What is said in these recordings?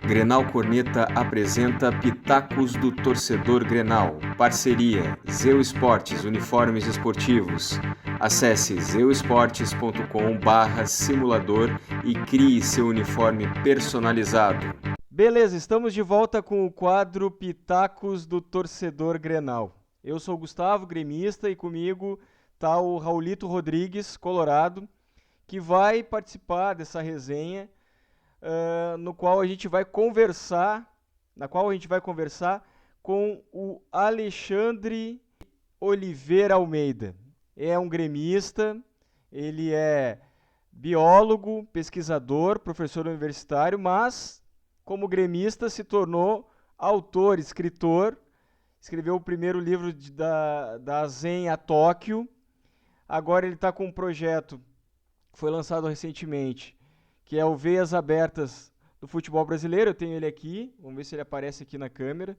Grenal Corneta apresenta Pitacos do Torcedor Grenal. Parceria Zeu Esportes Uniformes Esportivos. Acesse zeuesportes.com/simulador e crie seu uniforme personalizado. Beleza, estamos de volta com o quadro Pitacos do Torcedor Grenal. Eu sou o Gustavo, gremista, e comigo está o Raulito Rodrigues, colorado, que vai participar dessa resenha, na qual a gente vai conversar com o Alexandre Oliveira Almeida. É um gremista, ele é biólogo, pesquisador, professor universitário, mas como gremista se tornou autor, escritor, escreveu o primeiro livro da Zen a Tóquio. Agora ele está com um projeto que foi lançado recentemente, que é o Veias Abertas do Futebol Brasileiro. Eu tenho ele aqui, vamos ver se ele aparece aqui na câmera.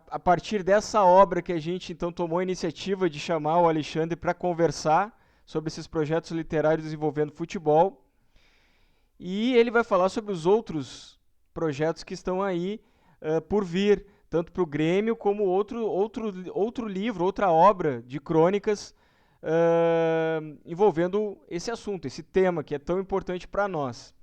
A partir dessa obra que a gente então tomou a iniciativa de chamar o Alexandre para conversar sobre esses projetos literários envolvendo futebol. E ele vai falar sobre os outros projetos que estão aí por vir, tanto para o Grêmio como outro livro, outra obra de crônicas envolvendo esse assunto, esse tema que é tão importante para nós.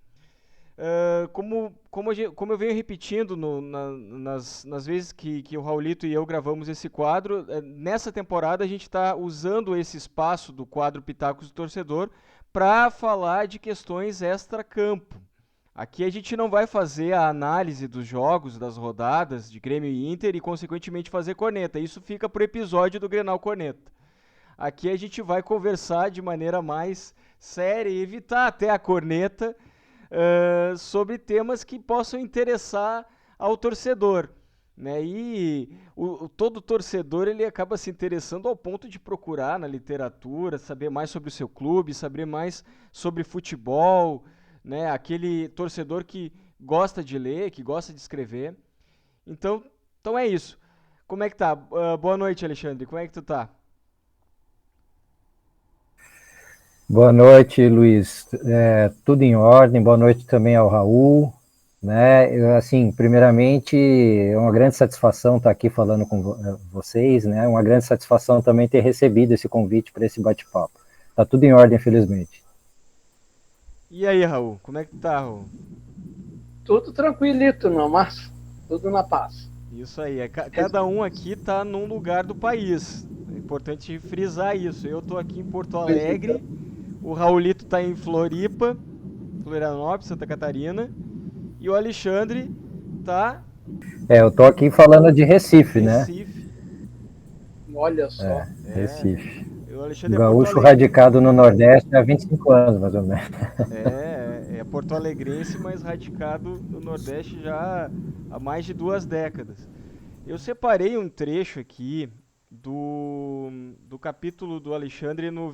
Como eu venho repetindo nas vezes que o Raulito e eu gravamos esse quadro, nessa temporada a gente está usando esse espaço do quadro Pitacos do Torcedor para falar de questões extra-campo. Aqui a gente não vai fazer a análise dos jogos, das rodadas de Grêmio e Inter e, consequentemente, fazer corneta. Isso fica para o episódio do Grenal Corneta. Aqui a gente vai conversar de maneira mais séria e evitar até a corneta sobre temas que possam interessar ao torcedor. Né? E todo torcedor ele acaba se interessando ao ponto de procurar na literatura, saber mais sobre o seu clube, saber mais sobre futebol, né? Aquele torcedor que gosta de ler, que gosta de escrever. Então é isso. Como é que tá? Boa noite, Alexandre. Como é que tu tá? Boa noite, Luiz. Tudo em ordem. Boa noite também ao Raul. Né? Assim, primeiramente, é uma grande satisfação estar aqui falando com vocês, né? Uma grande satisfação também ter recebido esse convite para esse bate-papo. Tá tudo em ordem, felizmente. E aí, Raul? Como é que tá, Raul? Tudo tranquilito, não, mas tudo na paz. Isso aí. Cada um aqui tá num lugar do país. É importante frisar isso. Eu tô aqui em Porto Alegre, o Raulito tá em Floripa, Florianópolis, Santa Catarina, e o Alexandre tá... Eu tô aqui falando de Recife, né? Olha só. Recife. O Alexandre Gaúcho radicado no Nordeste há 25 anos, mais ou menos. É porto alegrense, mas radicado no Nordeste já há mais de 2 décadas. Eu separei um trecho aqui do capítulo do Alexandre no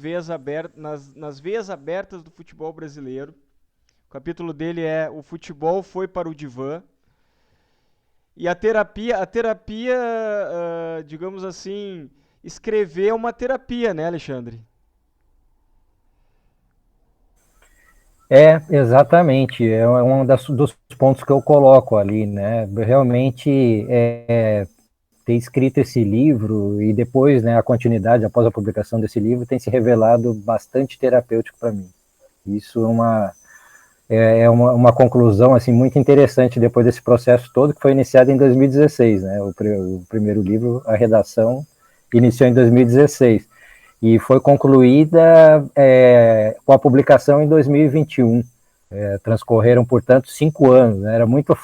nas veias abertas do futebol brasileiro. O capítulo dele é O Futebol Foi para o Divã. E a terapia, digamos assim, escrever é uma terapia, né, Alexandre? Exatamente. É um dos pontos que eu coloco ali, né? Realmente, ter escrito esse livro e depois, né, a continuidade após a publicação desse livro tem se revelado bastante terapêutico para mim. Isso é uma conclusão assim muito interessante depois desse processo todo que foi iniciado em 2016, né? O primeiro livro, a redação, iniciou em 2016 e foi concluída com a publicação em 2021. Transcorreram, portanto, 5 anos. Né? Era muito,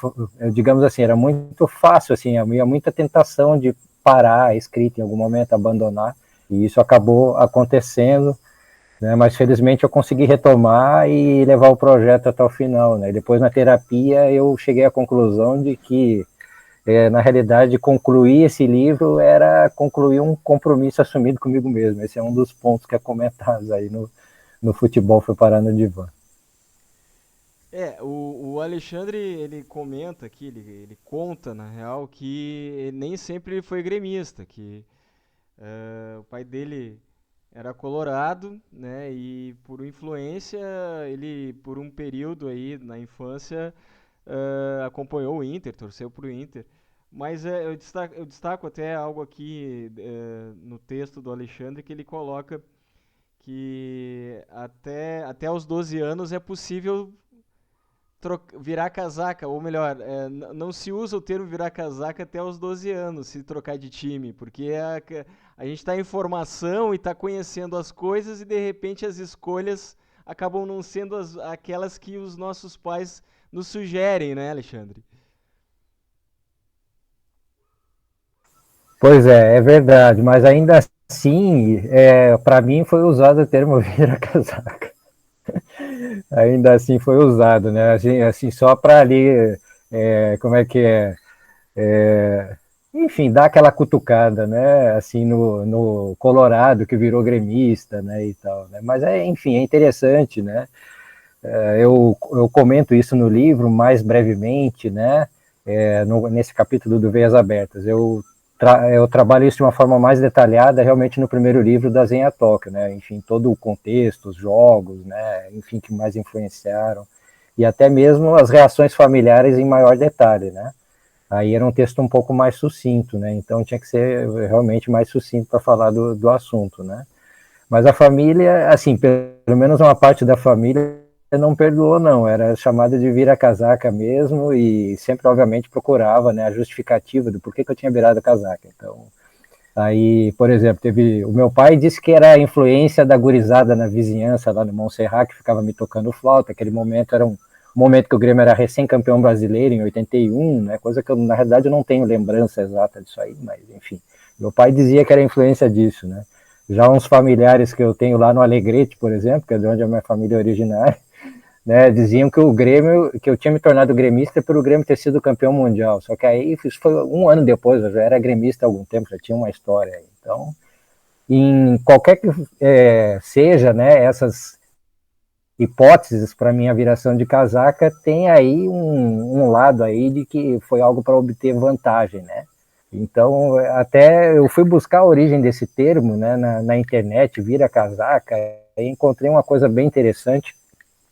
digamos assim, era muito fácil, assim, havia muita tentação de parar a escrita em algum momento, abandonar, e isso acabou acontecendo, né? Mas felizmente eu consegui retomar e levar o projeto até o final. Né? E depois, na terapia, eu cheguei à conclusão de que, na realidade, concluir esse livro era concluir um compromisso assumido comigo mesmo. Esse é um dos pontos que é comentado aí no Futebol Foi Parar no Divã. O Alexandre, ele comenta aqui, ele conta, na real, que nem sempre ele foi gremista, que o pai dele era colorado, né? E por influência, ele por um período aí na infância acompanhou o Inter, torceu pro Inter. Mas eu destaco até algo aqui no texto do Alexandre que ele coloca que até os 12 anos é possível virar casaca, ou melhor, não se usa o termo virar casaca até os 12 anos, se trocar de time, porque a gente está em formação e está conhecendo as coisas e de repente as escolhas acabam não sendo aquelas que os nossos pais nos sugerem, né, Alexandre? Pois é verdade, mas ainda assim, para mim foi usado o termo vira-casaca. Ainda assim foi usado, né? Assim só para ali, como é que é? Enfim, dar aquela cutucada, né? Assim no Colorado que virou gremista, né? E tal, né? Mas enfim, é interessante, né? Eu comento isso no livro mais brevemente, né? Nesse capítulo do Veias Abertas. Eu trabalho isso de uma forma mais detalhada realmente no primeiro livro da Zenha Toca, né? Enfim, todo o contexto, os jogos, né? Enfim, que mais influenciaram e até mesmo as reações familiares em maior detalhe, né? Aí era um texto um pouco mais sucinto, né? Então tinha que ser realmente mais sucinto para falar do assunto, né? Mas a família, assim, pelo menos uma parte da família não perdoou, não. Era chamada de vira-casaca mesmo e sempre, obviamente, procurava, né, a justificativa do porquê que eu tinha virado casaca. Então, aí, por exemplo, o meu pai disse que era a influência da gurizada na vizinhança lá no Montserrat, que ficava me tocando flauta. Aquele momento era um momento que o Grêmio era recém-campeão brasileiro, em 81, né, coisa que eu, na realidade, eu não tenho lembrança exata disso aí, mas, enfim. Meu pai dizia que era a influência disso, né. Já uns familiares que eu tenho lá no Alegrete, por exemplo, que é de onde a minha família é originária, né, diziam que o Grêmio, que eu tinha me tornado gremista pelo Grêmio ter sido campeão mundial. Só que aí isso foi um ano depois, eu já era gremista há algum tempo, já tinha uma história. Então, em qualquer que seja, né, essas hipóteses para minha viração de casaca, tem aí um lado aí de que foi algo para obter vantagem, né? Então, até eu fui buscar a origem desse termo, né, na internet, vira casaca, e encontrei uma coisa bem interessante.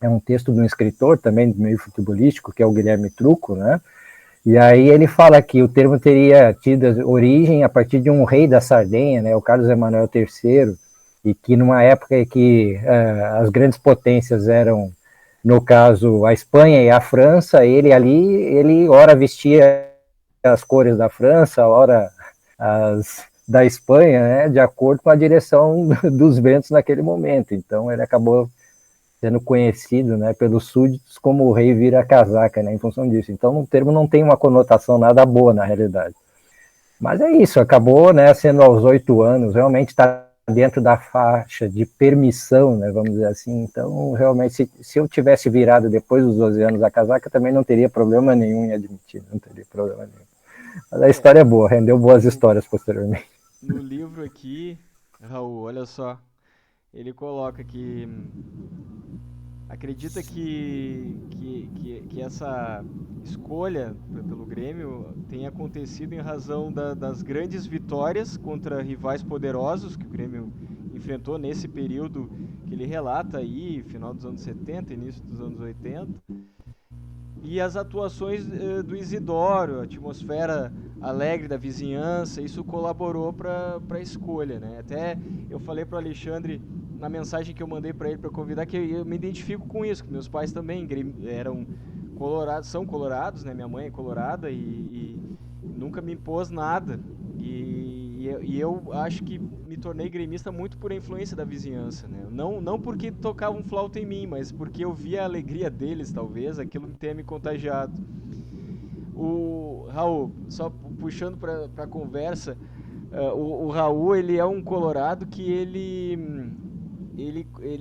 É um texto de um escritor também do meio futebolístico, que é o Guilherme Trucco, né? E aí ele fala que o termo teria tido origem a partir de um rei da Sardenha, né, o Carlos Emanuel III, e que numa época em que as grandes potências eram, no caso, a Espanha e a França, ele ora vestia as cores da França, ora as da Espanha, né, de acordo com a direção dos ventos naquele momento. Então ele acabou sendo conhecido, né, pelos súditos como o rei vira-casaca, né, em função disso. Então o termo não tem uma conotação nada boa na realidade. Mas é isso, acabou, né, sendo aos 8 anos, realmente está dentro da faixa de permissão, né, vamos dizer assim. Então, realmente, se eu tivesse virado depois dos 12 anos a casaca, também não teria problema nenhum em admitir, não teria problema nenhum. Mas a história é boa, rendeu boas histórias posteriormente. No livro aqui, Raul, olha só, ele coloca que acredita que essa escolha pelo Grêmio tenha acontecido em razão das grandes vitórias contra rivais poderosos que o Grêmio enfrentou nesse período que ele relata aí, final dos anos 70, início dos anos 80. E as atuações do Isidoro, a atmosfera alegre da vizinhança, isso colaborou para a escolha, né? Até eu falei para o Alexandre na mensagem que eu mandei para ele para convidar que eu me identifico com isso, que meus pais também eram colorados, são colorados, né? Minha mãe é colorada e nunca me impôs nada. E eu acho que me tornei gremista muito por influência da vizinhança, né? Não porque tocavam flauta em mim, mas porque eu via a alegria deles, talvez, aquilo tenha me contagiado. O Raul, só puxando para a conversa, o Raul, ele é um colorado que ele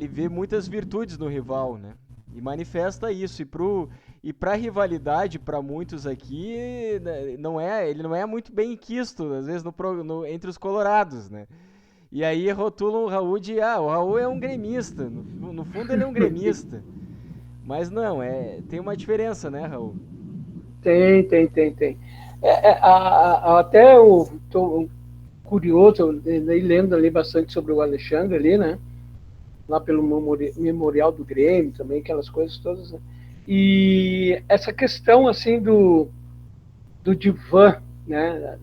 vê muitas virtudes no rival, né? E manifesta isso. E para rivalidade, para muitos aqui, ele não é muito bem quisto, às vezes, entre os colorados, né? E aí rotulam o Raul de, o Raul é um gremista. No fundo, ele é um gremista. Mas não, tem uma diferença, né, Raul? Tem. Até curioso, eu andei lendo ali bastante sobre o Alexandre ali, né? Lá pelo Memorial do Grêmio também, aquelas coisas todas, né? E essa questão, assim, do divã, né?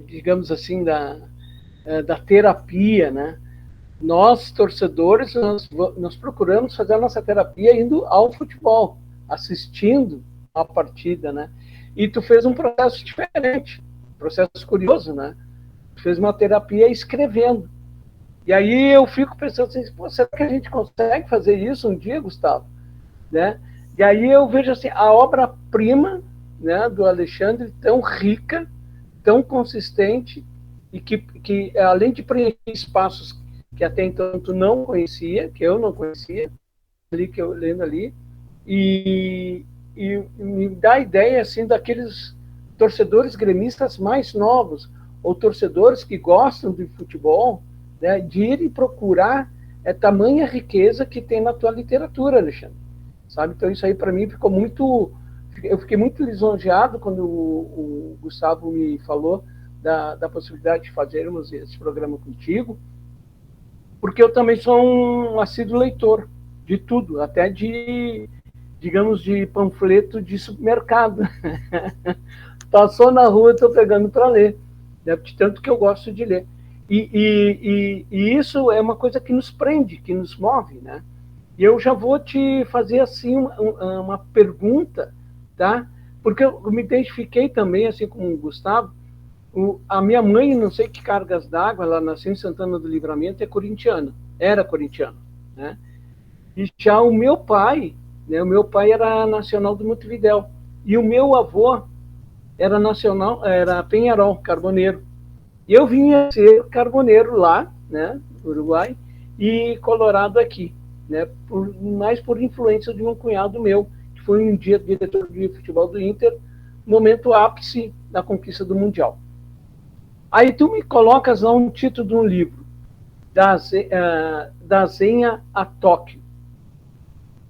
Digamos assim, da terapia, né? Nós, torcedores, nós procuramos fazer a nossa terapia indo ao futebol, assistindo a partida, né? E tu fez um processo diferente, um processo curioso, né? Tu fez uma terapia escrevendo. E aí eu fico pensando assim, pô, será que a gente consegue fazer isso um dia, Gustavo? Né? E aí eu vejo assim, a obra-prima, né, do Alexandre, tão rica, tão consistente, e que além de preencher espaços que até então tu não conhecia, que eu não conhecia, ali que eu lendo ali, e me dá a ideia assim daqueles torcedores gremistas mais novos, ou torcedores que gostam de futebol, né, de ir e procurar tamanha riqueza que tem na tua literatura, Alexandre. Sabe? Então isso aí para mim ficou muito... Eu fiquei muito lisonjeado quando o Gustavo me falou da possibilidade de fazermos esse programa contigo, porque eu também sou um assíduo leitor de tudo, até de, digamos, de panfleto de supermercado. Passou na rua, estou pegando para ler, né? De tanto que eu gosto de ler. E isso é uma coisa que nos prende, que nos move, né? E eu já vou te fazer assim uma pergunta, tá? Porque eu me identifiquei também, assim como o Gustavo. A minha mãe, não sei que cargas d'água, ela nasceu em Santana do Livramento, é corintiana, era corintiana, né? E já o meu pai, né? O meu pai era nacional do Montevidéu e o meu avô era nacional, era Penharol, carboneiro. E eu vinha ser carboneiro lá, né, Uruguai, e colorado aqui, né, mais por influência de um cunhado meu, que foi um dia diretor de futebol do Inter, momento ápice da conquista do Mundial. Aí tu me colocas lá um título de um livro, da Zenha a Tóquio.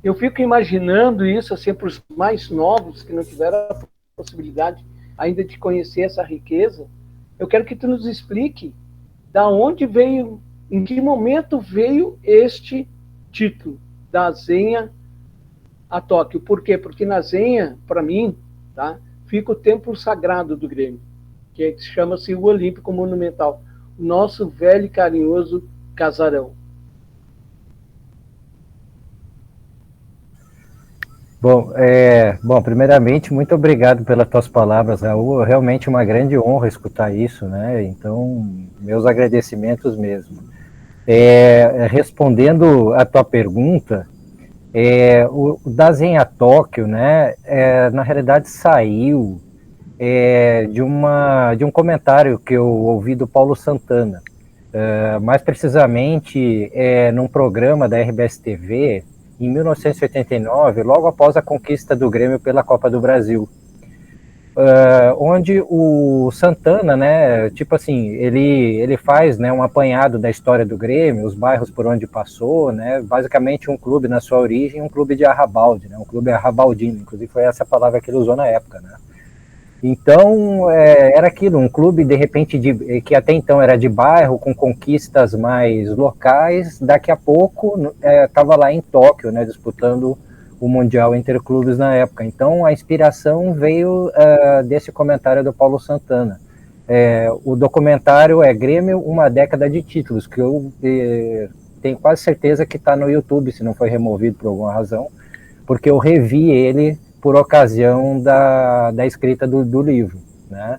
Eu fico imaginando isso assim, para os mais novos, que não tiveram a possibilidade ainda de conhecer essa riqueza. Eu quero que tu nos explique da onde veio, em que momento veio este título, da Zenha a Tóquio. Por quê? Porque na Zenha, para mim, tá, fica o templo sagrado do Grêmio, que chama-se o Olímpico Monumental, o nosso velho e carinhoso casarão. Bom, primeiramente, muito obrigado pelas tuas palavras, Raul. É realmente uma grande honra escutar isso, né? Então, meus agradecimentos mesmo. Respondendo a tua pergunta, o Dazen a Tóquio, né? Na realidade, saiu de um comentário que eu ouvi do Paulo Santana. Mais precisamente, num programa da RBS TV, em 1989, logo após a conquista do Grêmio pela Copa do Brasil, onde o Santana, né, tipo assim, ele faz, né, um apanhado da história do Grêmio, os bairros por onde passou, né, basicamente um clube na sua origem, um clube de arrabalde, né, um clube arrabaldino, inclusive foi essa palavra que ele usou na época, né. Então, era aquilo, um clube, de repente, que até então era de bairro, com conquistas mais locais, daqui a pouco estava lá em Tóquio, né, disputando o Mundial Interclubes na época. Então, a inspiração veio desse comentário do Paulo Santana. O documentário é Grêmio, uma década de títulos, que eu tenho quase certeza que está no YouTube, se não foi removido por alguma razão, porque eu revi ele por ocasião da escrita do livro, né?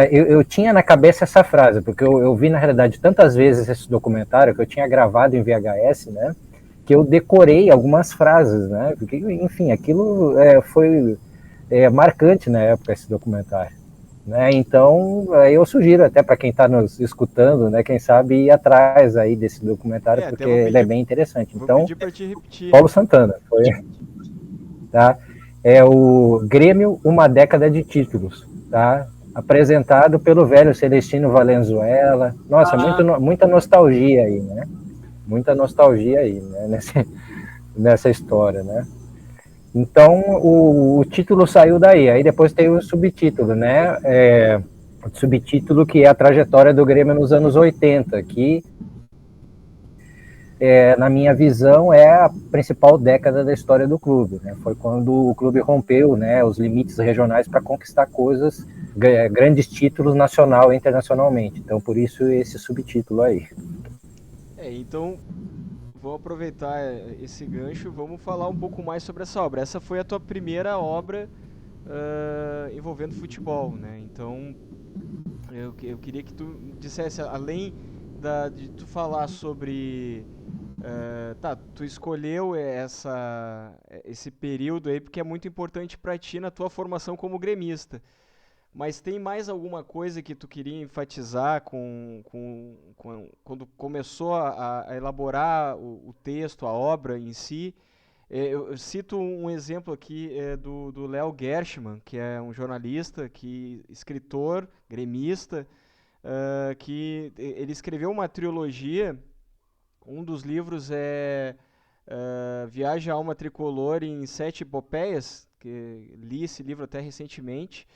Eu tinha na cabeça essa frase, porque eu vi, na realidade, tantas vezes esse documentário, que eu tinha gravado em VHS, né, que eu decorei algumas frases, né, porque, enfim, aquilo foi marcante na época, esse documentário, né, então eu sugiro até para quem está nos escutando, né, quem sabe ir atrás aí desse documentário, porque ele é bem interessante. Então, Paulo Santana, foi... Tá? É o Grêmio, uma década de títulos, tá? Apresentado pelo velho Celestino Valenzuela. Nossa, muita nostalgia aí, né? Muita nostalgia aí, né? Nessa história, né? Então, o título saiu daí. Aí depois tem o subtítulo, né? subtítulo que é a trajetória do Grêmio nos anos 80, que, na minha visão, é a principal década da história do clube, né? Foi quando o clube rompeu, né, os limites regionais para conquistar coisas, grandes títulos nacional e internacionalmente. Então, por isso, esse subtítulo aí. Então, vou aproveitar esse gancho, vamos falar um pouco mais sobre essa obra. Essa foi a tua primeira obra envolvendo futebol, né? Então, eu queria que tu dissesse, além de tu falar sobre... tu escolheu esse período aí porque é muito importante para ti na tua formação como gremista. Mas tem mais alguma coisa que tu queria enfatizar quando começou a elaborar o texto, a obra em si? Eu cito um exemplo aqui do Léo Gershman, que é um jornalista, escritor, gremista, que ele escreveu uma trilogia. Um dos livros é Viagem à Alma Tricolor em 7 Epopeias, que li esse livro até recentemente.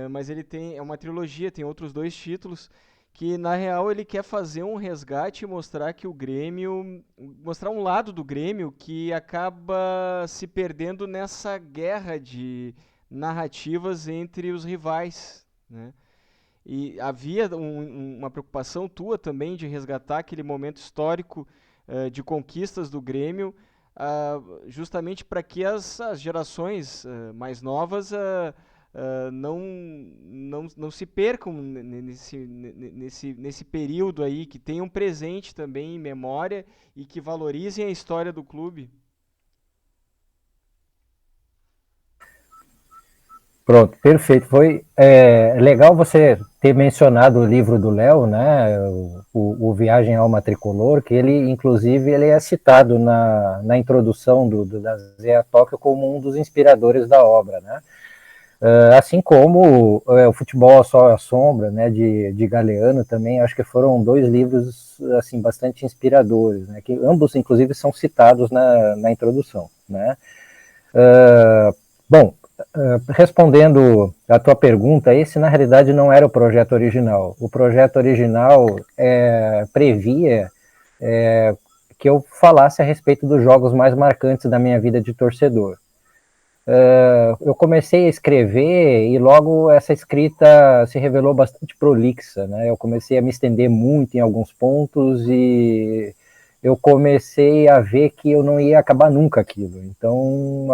Mas ele é uma trilogia, tem outros 2 títulos, que na real ele quer fazer um resgate e mostrar que o Grêmio, mostrar um lado do Grêmio que acaba se perdendo nessa guerra de narrativas entre os rivais, né? E havia uma preocupação tua também de resgatar aquele momento histórico de conquistas do Grêmio, justamente para que as gerações mais novas não se percam nesse período aí, que tenham presente também em memória e que valorizem a história do clube. Pronto, perfeito. Foi legal você ter mencionado o livro do Léo, né, o Viagem à Alma Tricolor, que ele, inclusive, ele é citado na introdução da Zé Tóquio como um dos inspiradores da obra, né? Assim como o Futebol Só a Sombra, né, de Galeano também, acho que foram 2 livros assim bastante inspiradores, né, que ambos inclusive são citados na introdução, né. Bom, respondendo a tua pergunta, esse na realidade não era o projeto original. O projeto original previa que eu falasse a respeito dos jogos mais marcantes da minha vida de torcedor. Eu comecei a escrever e logo essa escrita se revelou bastante prolixa, né? Eu comecei a me estender muito em alguns pontos e eu comecei a ver que eu não ia acabar nunca aquilo. Então,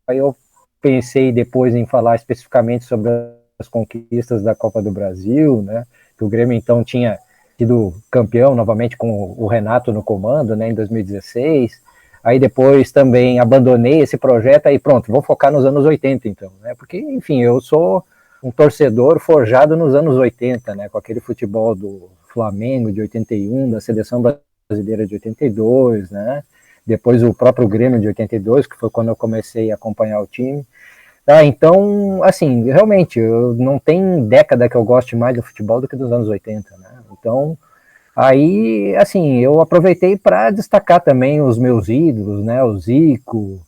aí eu pensei depois em falar especificamente sobre as conquistas da Copa do Brasil, né? Que o Grêmio então tinha sido campeão novamente com o Renato no comando, né? Em 2016. Aí depois também abandonei esse projeto, aí pronto, vou focar nos anos 80 então, né? Porque, enfim, eu sou um torcedor forjado nos anos 80, né? Com aquele futebol do Flamengo de 81, da Seleção Brasileira de 82, né? Depois o próprio Grêmio de 82, que foi quando eu comecei a acompanhar o time. Então, assim, realmente, não tem década que eu goste mais do futebol do que dos anos 80, né? Então, aí, assim, eu aproveitei para destacar também os meus ídolos, né? O Zico,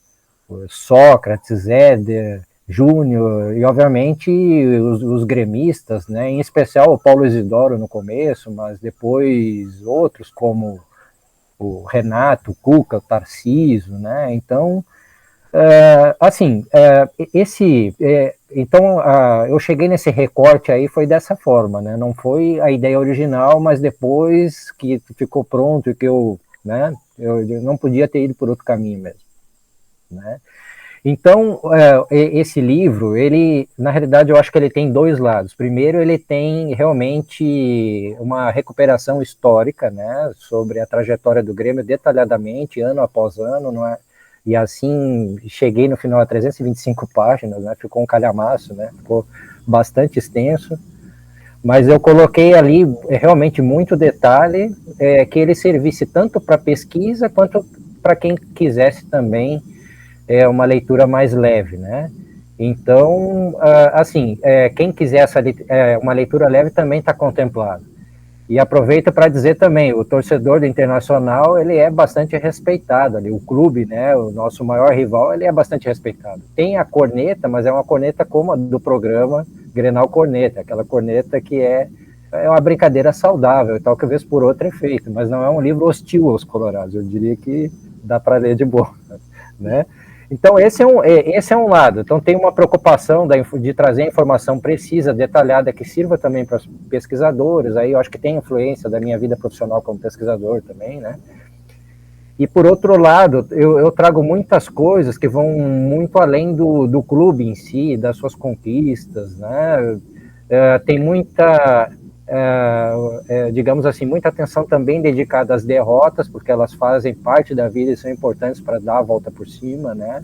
o Sócrates, Éder, Júnior, e obviamente os gremistas, né? Em especial o Paulo Isidoro no começo, mas depois outros como o Renato, o Cuca, o Tarcísio, né? Então, então eu cheguei nesse recorte aí foi dessa forma, né? Não foi a ideia original, mas depois que ficou pronto e que eu não podia ter ido por outro caminho mesmo, né? Então, esse livro, ele, na realidade, eu acho que ele tem 2 lados. Primeiro, ele tem realmente uma recuperação histórica, né, sobre a trajetória do Grêmio detalhadamente, ano após ano, não é? E assim, cheguei no final a 325 páginas, né, ficou um calhamaço, né, ficou bastante extenso, mas eu coloquei ali realmente muito detalhe, que ele servisse tanto para pesquisa quanto para quem quisesse também uma leitura mais leve, né? Então, assim, quem quiser uma leitura leve também está contemplado. E aproveito para dizer também, o torcedor do Internacional, ele é bastante respeitado ali, o clube, né, o nosso maior rival, ele é bastante respeitado. Tem a corneta, mas é uma corneta como a do programa, Grenal corneta, aquela corneta que é uma brincadeira saudável, tal que vez por outra é feito, mas não é um livro hostil aos colorados, eu diria que dá para ler de boa, né? Então esse é um lado, então tem uma preocupação de trazer informação precisa, detalhada, que sirva também para os pesquisadores, aí eu acho que tem influência da minha vida profissional como pesquisador também, né? E por outro lado, eu trago muitas coisas que vão muito além do clube em si, das suas conquistas, né? Tem muita, digamos assim, muita atenção também dedicada às derrotas, porque elas fazem parte da vida e são importantes para dar a volta por cima, né?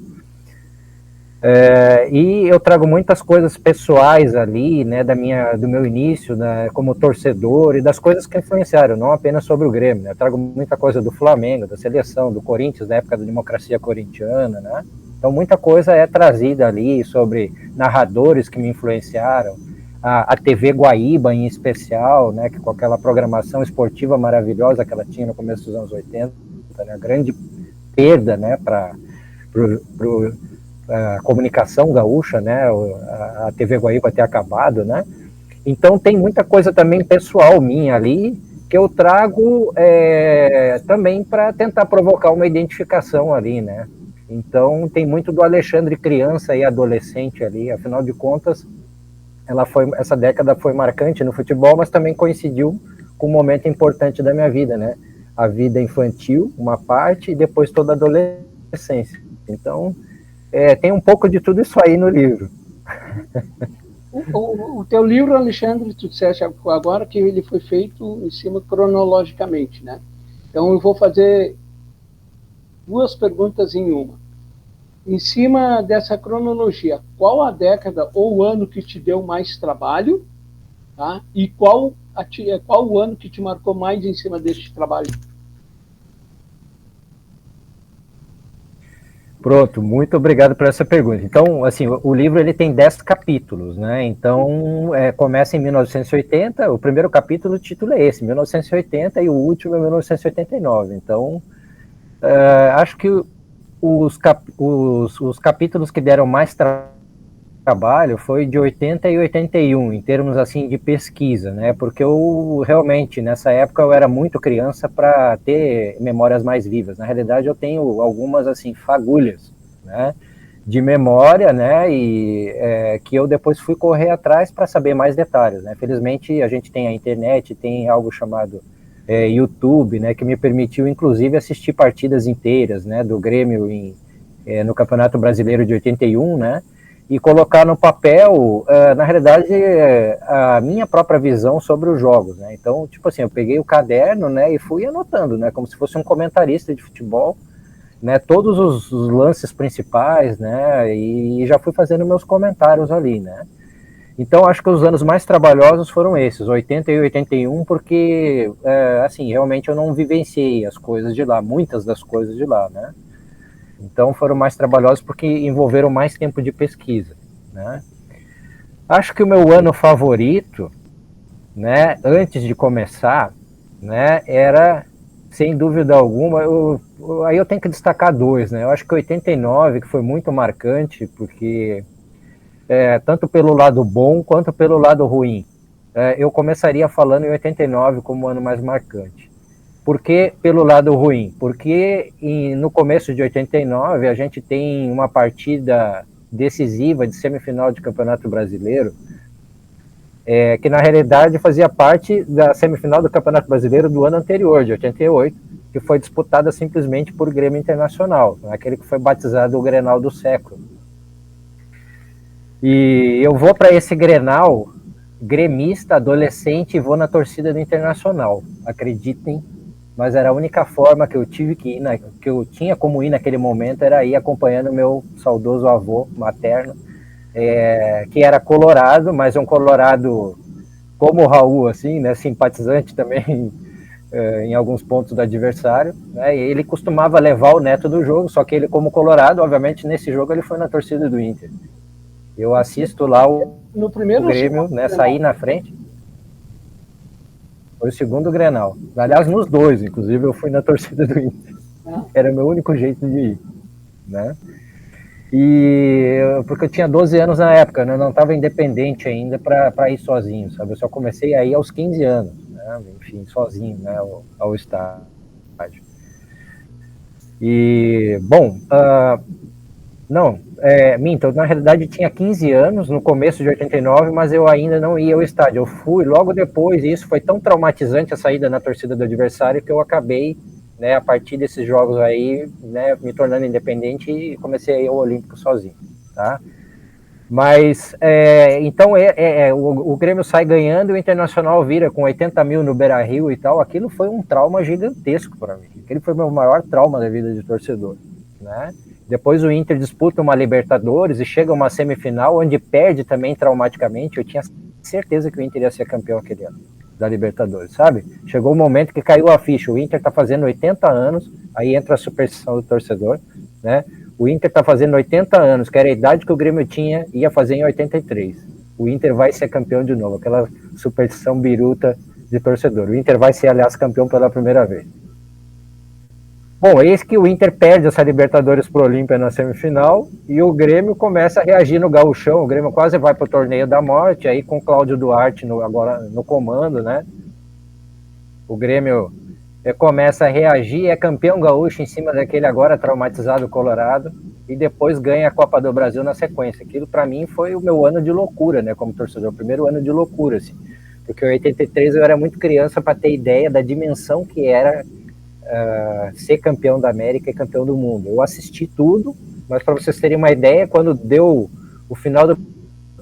E eu trago muitas coisas pessoais ali, né, do meu início, né, como torcedor, e das coisas que influenciaram, não apenas sobre o Grêmio, né? Eu trago muita coisa do Flamengo, da seleção, do Corinthians, da época da democracia corintiana, né? Então muita coisa é trazida ali sobre narradores que me influenciaram, a TV Guaíba em especial, né, que com aquela programação esportiva maravilhosa que ela tinha no começo dos anos 80, né, grande perda, né, para a comunicação gaúcha, né, a TV Guaíba ter acabado, né? Então tem muita coisa também pessoal minha ali que eu trago também para tentar provocar uma identificação ali, né? Então tem muito do Alexandre criança e adolescente ali, afinal de contas, essa década foi marcante no futebol, mas também coincidiu com um momento importante da minha vida, né? A vida infantil, uma parte, e depois toda a adolescência. Então tem um pouco de tudo isso aí no livro. O teu livro, Alexandre, tu disseste agora que ele foi feito em cima cronologicamente, né? Então eu vou fazer duas perguntas em uma. Em cima dessa cronologia, qual a década ou o ano que te deu mais trabalho, tá? E qual o ano que te marcou mais em cima deste trabalho? Pronto, muito obrigado por essa pergunta. Então, assim, o livro ele tem 10 capítulos, né? Então, começa em 1980, o primeiro capítulo, o título é esse, 1980, e o último é 1989. Então, acho que os capítulos que deram mais trabalho foi de 80 e 81, em termos assim de pesquisa, né? Porque eu realmente nessa época eu era muito criança para ter memórias mais vivas. Na realidade eu tenho algumas assim fagulhas, né? De memória, né? E que eu depois fui correr atrás para saber mais detalhes, né? Felizmente a gente tem a internet, tem algo chamado YouTube, né? Que me permitiu inclusive assistir partidas inteiras, né? Do Grêmio no Campeonato Brasileiro de 81, né? E colocar no papel, na realidade, a minha própria visão sobre os jogos, né? Então, tipo assim, eu peguei o caderno, né, e fui anotando, né, como se fosse um comentarista de futebol, né, todos os lances principais, né, e já fui fazendo meus comentários ali, né. Então, acho que os anos mais trabalhosos foram esses, 80 e 81, porque, assim, realmente eu não vivenciei as coisas de lá, muitas das coisas de lá, né. Então foram mais trabalhosos porque envolveram mais tempo de pesquisa, né? Acho que o meu ano favorito, né, antes de começar, né, era, sem dúvida alguma, aí eu tenho que destacar dois, né? Eu acho que 89, que foi muito marcante, porque tanto pelo lado bom quanto pelo lado ruim. Eu começaria falando em 89 como o ano mais marcante. Por que pelo lado ruim? Porque no começo de 89 a gente tem uma partida decisiva de semifinal de Campeonato Brasileiro, que na realidade fazia parte da semifinal do Campeonato Brasileiro do ano anterior, de 88, que foi disputada simplesmente por Grêmio Internacional, aquele que foi batizado o Grenal do século. E eu vou para esse Grenal gremista, adolescente, e vou na torcida do Internacional, acreditem, mas era a única forma que eu tive que ir, que eu tinha como ir naquele momento, era ir acompanhando meu saudoso avô materno, que era colorado, mas um colorado como o Raul, assim, né, simpatizante também em alguns pontos do adversário, né, e ele costumava levar o neto do jogo, só que ele como colorado, obviamente nesse jogo ele foi na torcida do Inter. Eu assisto lá o Grêmio, né, sair na frente. Foi o segundo Grenal. Aliás, nos dois, inclusive, eu fui na torcida do Inter. Era o meu único jeito de ir, né? Porque eu tinha 12 anos na época, né? Eu não estava independente ainda para ir sozinho, sabe? Eu só comecei a ir aos 15 anos, né? Enfim, sozinho, né? Ao estádio. E, bom, não, minto, eu, na realidade tinha 15 anos no começo de 89, mas eu ainda não ia ao estádio. Eu fui logo depois, e isso foi tão traumatizante a saída na torcida do adversário que eu acabei, né, a partir desses jogos aí, né, me tornando independente e comecei a ir ao Olímpico sozinho, tá? Mas, então, o Grêmio sai ganhando e o Internacional vira com 80 mil no Beira-Rio e tal. Aquilo foi um trauma gigantesco para mim. Aquele foi o meu maior trauma da vida de torcedor, né? Depois o Inter disputa uma Libertadores e chega a uma semifinal, onde perde também traumaticamente. Eu tinha certeza que o Inter ia ser campeão aquele ano da Libertadores, sabe? Chegou o momento que caiu a ficha. O Inter está fazendo 80 anos, aí entra a superstição do torcedor, né? O Inter está fazendo 80 anos, que era a idade que o Grêmio tinha, ia fazer em 83. O Inter vai ser campeão de novo, aquela superstição biruta de torcedor. O Inter vai ser, aliás, campeão pela primeira vez. Bom, eis que o Inter perde essa Libertadores pro Olímpia na semifinal e o Grêmio começa a reagir no gauchão. O Grêmio quase vai pro torneio da morte, aí com o Cláudio Duarte agora no comando, né? O Grêmio começa a reagir, é campeão gaúcho em cima daquele agora traumatizado Colorado e depois ganha a Copa do Brasil na sequência. Aquilo para mim foi o meu ano de loucura, né, como torcedor, o primeiro ano de loucura, assim, porque em 83 eu era muito criança para ter ideia da dimensão que era ser campeão da América e campeão do mundo. Eu assisti tudo, mas para vocês terem uma ideia, quando deu o final do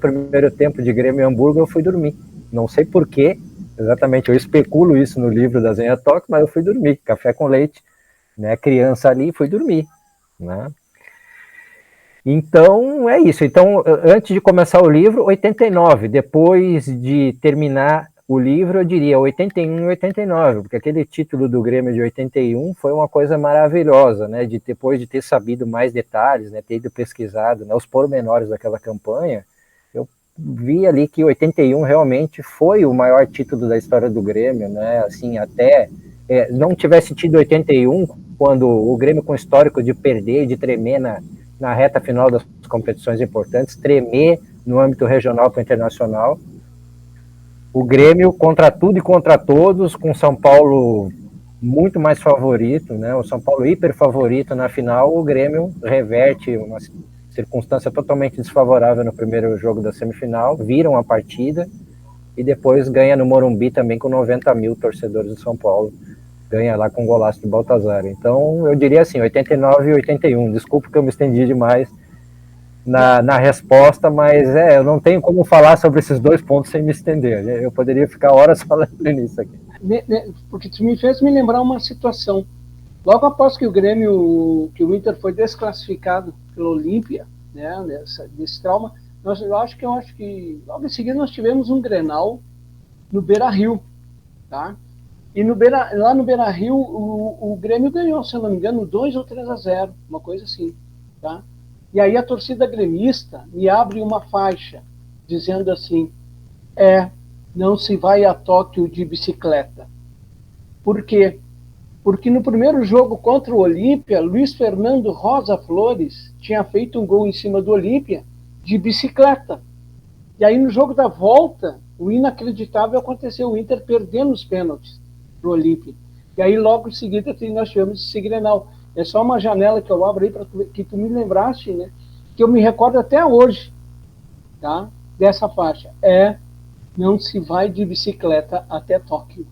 primeiro tempo de Grêmio e Hamburgo, eu fui dormir. Não sei porquê, exatamente, eu especulo isso no livro da Zenha Toque, mas eu fui dormir, café com leite, né, criança ali, fui dormir, né. Então, é isso. Então, antes de começar o livro, 89, depois de terminar o livro, eu diria 81 e 89, porque aquele título do Grêmio de 81 foi uma coisa maravilhosa, né, depois de ter sabido mais detalhes, né, ter ido pesquisado, né, os pormenores daquela campanha, eu vi ali que 81 realmente foi o maior título da história do Grêmio, né, assim, até não tivesse tido 81, quando o Grêmio com histórico de perder, de tremer na reta final das competições importantes, tremer no âmbito regional para o internacional, o Grêmio contra tudo e contra todos, com São Paulo muito mais favorito, né? O São Paulo hiper favorito na final, o Grêmio reverte uma circunstância totalmente desfavorável no primeiro jogo da semifinal, viram a partida e depois ganha no Morumbi também com 90 mil torcedores do São Paulo, ganha lá com o golaço do Baltazar. Então eu diria assim, 89 e 81, desculpa que eu me estendi demais na resposta, mas eu não tenho como falar sobre esses dois pontos sem me estender. Eu poderia ficar horas falando nisso aqui. Porque tu me fez me lembrar uma situação. Logo após que que o Inter foi desclassificado pelo Olímpia, né, desse trauma, eu acho que logo em seguida nós tivemos um Grenal no Beira-Rio, tá? E lá no Beira-Rio o Grêmio ganhou, se eu não me engano, 2 ou 3-0, uma coisa assim, tá? E aí a torcida gremista me abre uma faixa, dizendo assim, não se vai a Tóquio de bicicleta. Por quê? Porque no primeiro jogo contra o Olímpia, Luiz Fernando Rosa Flores tinha feito um gol em cima do Olímpia de bicicleta. E aí no jogo da volta, o inacreditável aconteceu, o Inter perdendo os pênaltis para o Olímpia. E aí logo em seguida nós tivemos esse Grenal. É só uma janela que eu abro aí para que tu me lembraste, né? Que eu me recordo até hoje, tá? Dessa faixa. Não se vai de bicicleta até Tóquio.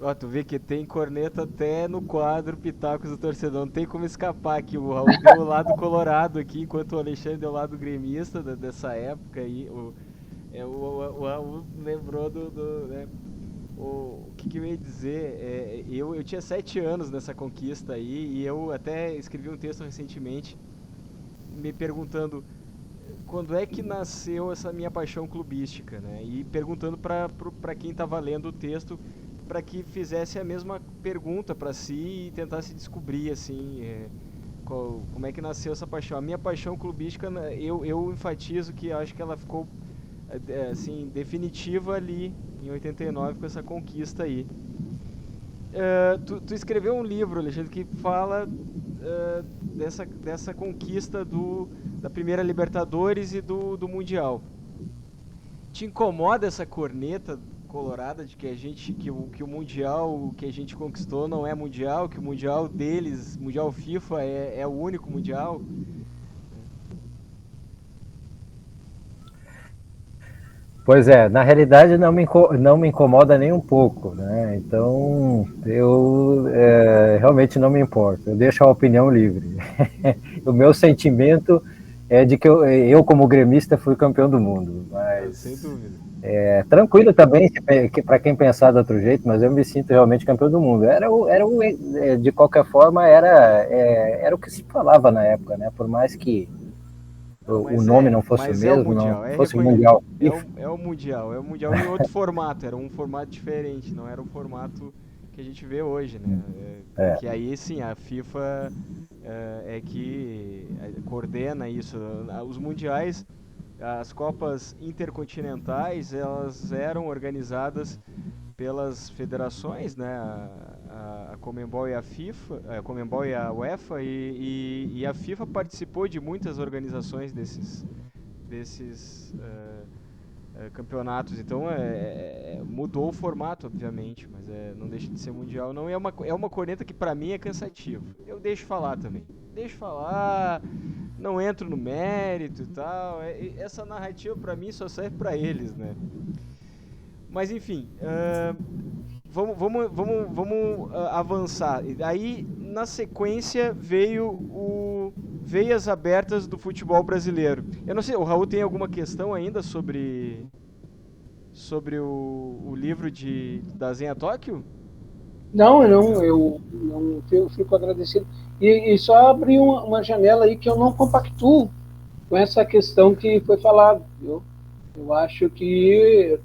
Ó, tu vê que tem corneta até no quadro Pitacos do Torcedor, não tem como escapar aqui. O Raul deu o lado colorado aqui, enquanto o Alexandre deu o lado gremista dessa época aí. O Raul lembrou né? O que eu ia dizer, eu tinha 7 anos nessa conquista aí, e eu até escrevi um texto recentemente me perguntando quando é que nasceu essa minha paixão clubística, né? E perguntando para quem estava lendo o texto para que fizesse a mesma pergunta para si e tentasse descobrir assim, como é que nasceu essa paixão. A minha paixão clubística, eu enfatizo que acho que ela ficou assim, definitiva ali em 89 com essa conquista aí. Tu escreveu um livro, Alexandre, que fala dessa conquista da primeira Libertadores e do Mundial. Te incomoda essa corneta colorada de que o Mundial que a gente conquistou não é Mundial, que o Mundial deles, Mundial FIFA, é o único Mundial? Pois é, na realidade não me incomoda nem um pouco, né? Então eu realmente não me importo, eu deixo a opinião livre. O meu sentimento é de que eu como gremista fui campeão do mundo, mas sem dúvida. Tranquilo também para quem pensar de outro jeito, mas eu me sinto realmente campeão do mundo. De qualquer forma era o que se falava na época, né? Por mais que o nome não fosse o mesmo, mundial, não fosse o Mundial. É o Mundial em outro formato, era um formato diferente, não era o formato que a gente vê hoje, né? Que aí sim, a FIFA é que coordena isso. Os mundiais, as Copas Intercontinentais, elas eram organizadas pelas federações, né? A Conmebol e a FIFA, a Conmebol e a UEFA, e a FIFA participou de muitas organizações desses campeonatos. Então mudou o formato, obviamente, mas não deixa de ser mundial. Não é uma corneta que para mim é cansativa. Eu deixo falar também. Deixo falar, não entro no mérito e tal. Essa narrativa para mim só serve para eles, né? Mas enfim, vamos avançar. Aí, na sequência, veio Veias Abertas do Futebol Brasileiro. Eu não sei, o Raul tem alguma questão ainda sobre o livro da Zenha Tóquio? Não, eu fico agradecido. E só abrir uma janela aí que eu não compactuo com essa questão que foi falada. Eu acho que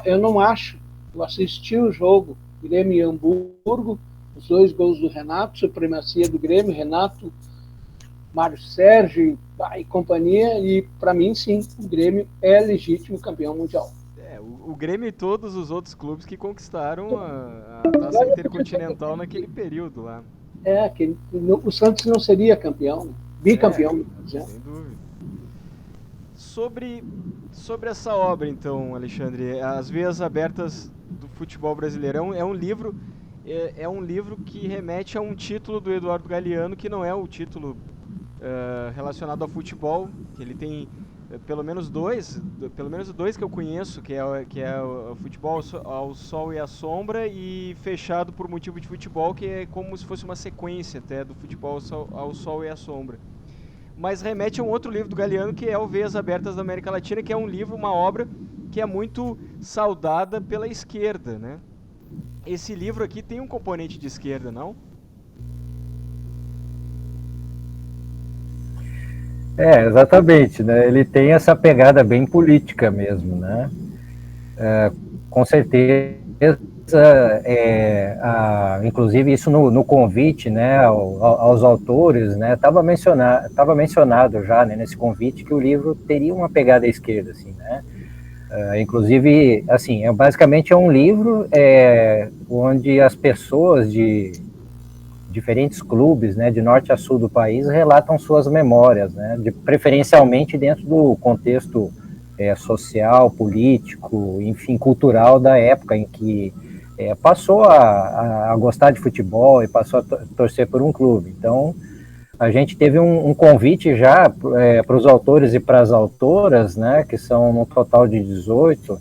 eu não acho. Eu assisti o jogo Grêmio e Hamburgo, os 2 gols do Renato, supremacia do Grêmio, Renato, Mário Sérgio e companhia, e para mim sim, o Grêmio é legítimo campeão mundial. O Grêmio e todos os outros clubes que conquistaram a Taça Intercontinental naquele período lá. O Santos não seria campeão, bicampeão. Sem dúvida. Sobre essa obra, então, Alexandre, As Veias Abertas do Futebol Brasileiro, é um livro que remete a um título do Eduardo Galeano, que não é o título relacionado ao futebol, que ele tem pelo menos dois que eu conheço, que é o Futebol ao Sol e à Sombra, e Fechado por Motivo de Futebol, que é como se fosse uma sequência até do Futebol ao Sol e à Sombra. Mas remete a um outro livro do Galeano, que é o Veias Abertas da América Latina, que é um livro, uma obra que é muito saudada pela esquerda, né? Esse livro aqui tem um componente de esquerda, não? Exatamente, né? Ele tem essa pegada bem política mesmo, né? Com certeza, inclusive isso no convite, né, aos autores, né, estava mencionado já, né, nesse convite, que o livro teria uma pegada à esquerda, assim, né? Inclusive, assim, basicamente é um livro onde as pessoas de diferentes clubes, né, de norte a sul do país, relatam suas memórias, né, preferencialmente dentro do contexto social, político, enfim, cultural da época em que passou a gostar de futebol e passou a torcer por um clube. Então, a gente teve um convite já para os autores e para as autoras, né, que são no total de 18,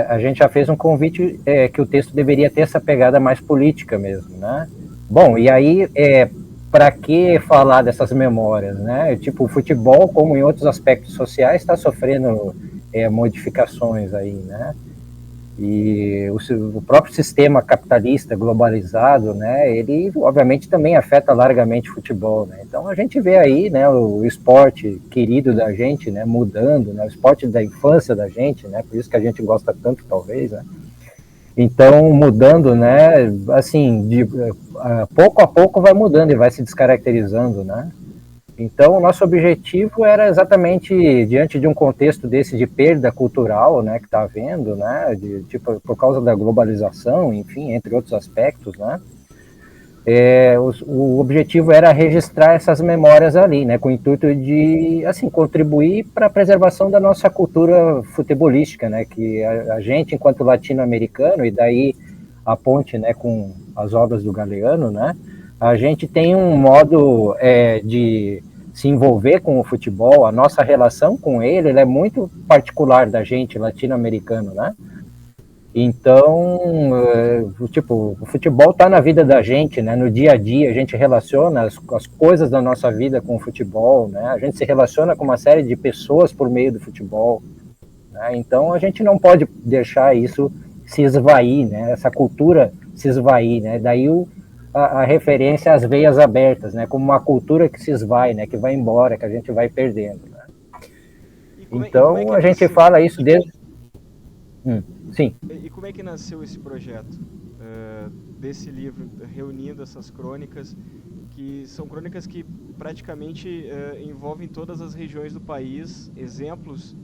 a gente já fez um convite que o texto deveria ter essa pegada mais política mesmo, né? Bom, e aí, para que falar dessas memórias, né? Tipo, o futebol, como em outros aspectos sociais, está sofrendo modificações aí, né? E o próprio sistema capitalista globalizado, né? Ele, obviamente, também afeta largamente o futebol, né? Então, a gente vê aí, né, o esporte querido da gente, né, mudando, né? O esporte da infância da gente, né? Por isso que a gente gosta tanto, talvez, né? Então, mudando, né, assim, pouco a pouco vai mudando e vai se descaracterizando, né? Então, o nosso objetivo era exatamente, diante de um contexto desse de perda cultural, né, que está havendo, né, tipo, por causa da globalização, enfim, entre outros aspectos, né, o objetivo era registrar essas memórias ali, né, com o intuito de, assim, contribuir para a preservação da nossa cultura futebolística, né, que a gente, enquanto latino-americano, e daí a ponte, né, com as obras do Galeano, né, a gente tem um modo de se envolver com o futebol, a nossa relação com ele é muito particular da gente, latino-americano, né. Então, tipo, o futebol está na vida da gente, né? No dia a dia, a gente relaciona as coisas da nossa vida com o futebol, né? A gente se relaciona com uma série de pessoas por meio do futebol, né? Então, a gente não pode deixar isso se esvair, né? Essa cultura se esvair, né? Daí a referência às veias abertas, né? Como uma cultura que se esvai, né? Que vai embora, que a gente vai perdendo, né? Então, a gente fala isso desde... Sim. E como é que nasceu esse projeto desse livro, reunindo essas crônicas, que são crônicas que praticamente envolvem todas as regiões do país, exemplos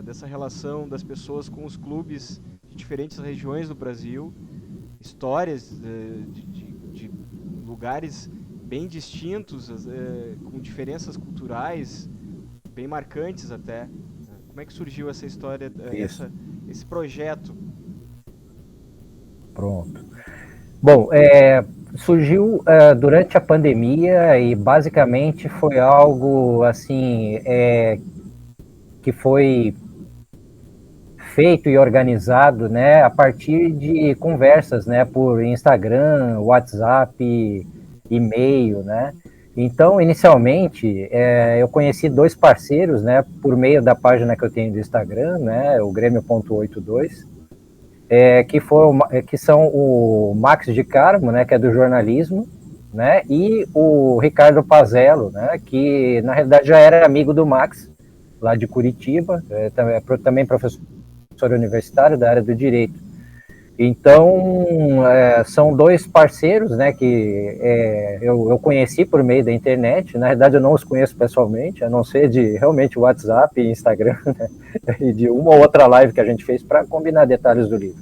dessa relação das pessoas com os clubes de diferentes regiões do Brasil, histórias de lugares bem distintos, com diferenças culturais bem marcantes até. Como é que surgiu essa história, esse projeto? Pronto. Bom, surgiu durante a pandemia e basicamente foi algo assim que foi feito e organizado, né, a partir de conversas, né, por Instagram, WhatsApp, e-mail, né. Então, inicialmente, eu conheci 2 parceiros, né, por meio da página que eu tenho do Instagram, né, o Grêmio.82, que são o Max de Carmo, né, que é do jornalismo, né, e o Ricardo Pazello, né, que na realidade já era amigo do Max, lá de Curitiba, também professor universitário da área do direito. Então, são 2 parceiros, né, que eu conheci por meio da internet. Na verdade, eu não os conheço pessoalmente, a não ser de realmente WhatsApp e Instagram, né, e de uma ou outra live que a gente fez para combinar detalhes do livro.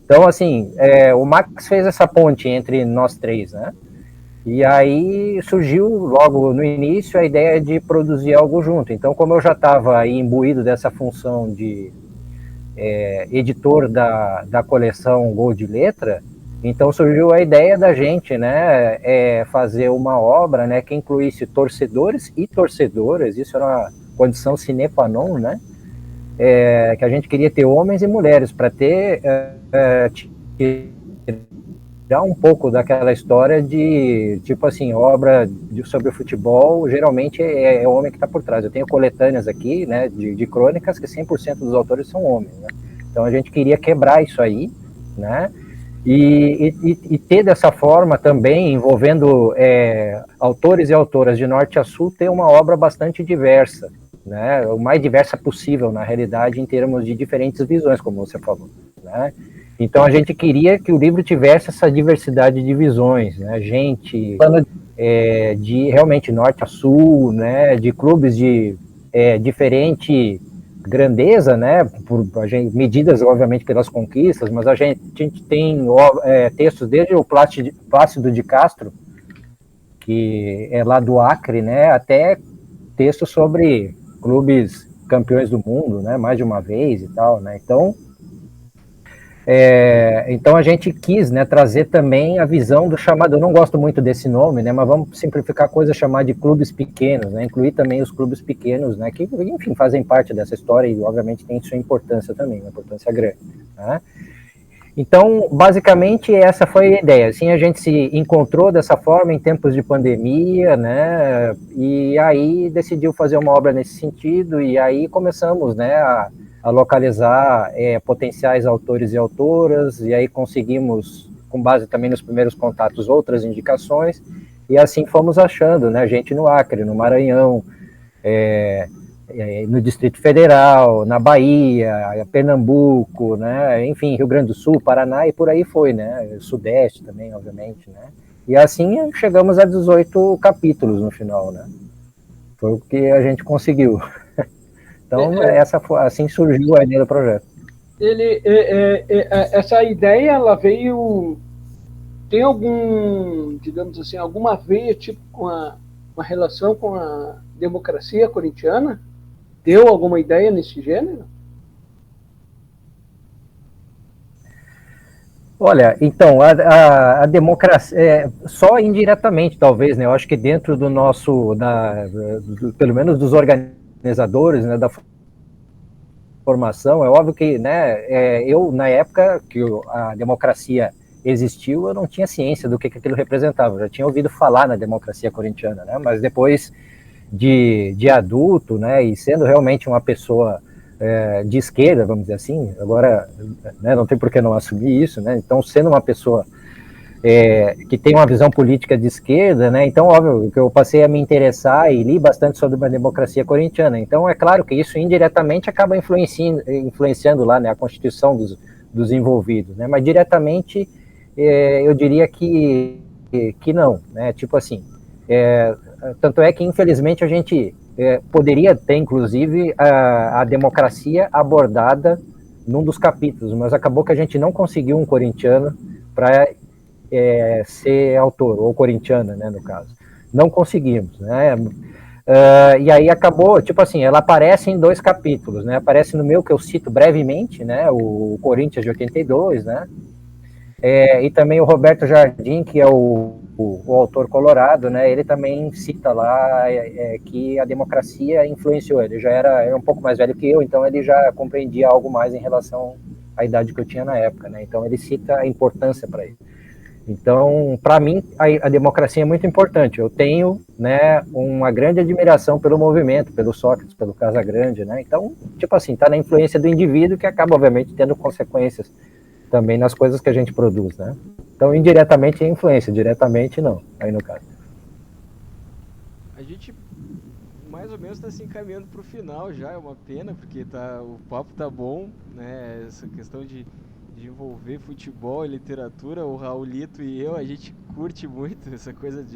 Então, assim, o Max fez essa ponte entre nós 3, né, e aí surgiu logo no início a ideia de produzir algo junto. Então, como eu já estava imbuído dessa função de editor da coleção Gol de Letra, então surgiu a ideia da gente, né, fazer uma obra, né, que incluísse torcedores e torcedoras. Isso era uma condição sine qua non, né, que a gente queria ter homens e mulheres para ter tirar um pouco daquela história de, tipo assim, obra sobre o futebol, geralmente é homem que está por trás. Eu tenho coletâneas aqui, né, de crônicas que 100% dos autores são homens, né? Então a gente queria quebrar isso aí, né, e ter dessa forma também, envolvendo autores e autoras de norte a sul, ter uma obra bastante diversa, né, o mais diversa possível, na realidade, em termos de diferentes visões, como você falou, né. Então a gente queria que o livro tivesse essa diversidade de visões, né? Gente de realmente norte a sul, né? De clubes de diferente grandeza, né? Medidas obviamente pelas conquistas, mas a gente tem textos desde o Plácido de Castro, que é lá do Acre, né? Até textos sobre clubes campeões do mundo, né? Mais de uma vez e tal, né? Então a gente quis, né, trazer também a visão do chamado, eu não gosto muito desse nome, né, mas vamos simplificar a coisa, chamar de clubes pequenos, né, incluir também os clubes pequenos, né, que enfim fazem parte dessa história e obviamente tem sua importância também, uma importância grande, né? Então, basicamente, essa foi a ideia. Assim, a gente se encontrou dessa forma em tempos de pandemia, né, e aí decidiu fazer uma obra nesse sentido, e aí começamos, né, a localizar potenciais autores e autoras, e aí conseguimos, com base também nos primeiros contatos, outras indicações, e assim fomos achando, né, gente no Acre, no Maranhão, no Distrito Federal, na Bahia, Pernambuco, né, enfim, Rio Grande do Sul, Paraná, e por aí foi, né, Sudeste também, obviamente, né, e assim chegamos a 18 capítulos no final, né, foi o que a gente conseguiu. Então, assim surgiu a ideia do projeto. Essa ideia, ela veio tem algum, digamos assim, alguma veia tipo com uma relação com a democracia corintiana? Deu alguma ideia nesse gênero? Olha, então, a democracia, só indiretamente, talvez, né? Eu acho que dentro do nosso, pelo menos dos organizadores, né, da formação, é óbvio que, né, eu, na época que a democracia existiu, eu não tinha ciência do que aquilo representava, eu já tinha ouvido falar na democracia corintiana, né? Mas depois de adulto, né, e sendo realmente uma pessoa de esquerda, vamos dizer assim, agora, né, não tem por que não assumir isso, né, então sendo uma pessoa que tem uma visão política de esquerda, né, então óbvio que eu passei a me interessar e li bastante sobre a democracia corintiana, então é claro que isso indiretamente acaba influenciando lá, né, a constituição dos envolvidos, né, mas diretamente eu diria que não, né, tipo assim, tanto é que infelizmente a gente poderia ter, inclusive, a democracia abordada num dos capítulos, mas acabou que a gente não conseguiu um corintiano para ser autor, ou corintiana, né, no caso. Não conseguimos, né? E aí acabou, tipo assim, ela aparece em 2 capítulos, né? Aparece no meu, que eu cito brevemente, né? O Corinthians de 82, né? E também o Roberto Jardim, que é o autor colorado, né, ele também cita lá que a democracia influenciou. Ele já era um pouco mais velho que eu, então ele já compreendia algo mais em relação à idade que eu tinha na época, né? Então ele cita a importância para ele. Então, para mim, a democracia é muito importante. Eu tenho, né, uma grande admiração pelo movimento, pelo Sócrates, pelo Casagrande, né? Então, tipo assim, está na influência do indivíduo, que acaba, obviamente, tendo consequências também nas coisas que a gente produz, né? Então, indiretamente é influência, diretamente não, aí no caso. A gente mais ou menos está se encaminhando para o final já, é uma pena, porque o papo tá bom, né? Essa questão de envolver futebol e literatura, o Raulito e eu, a gente curte muito essa coisa de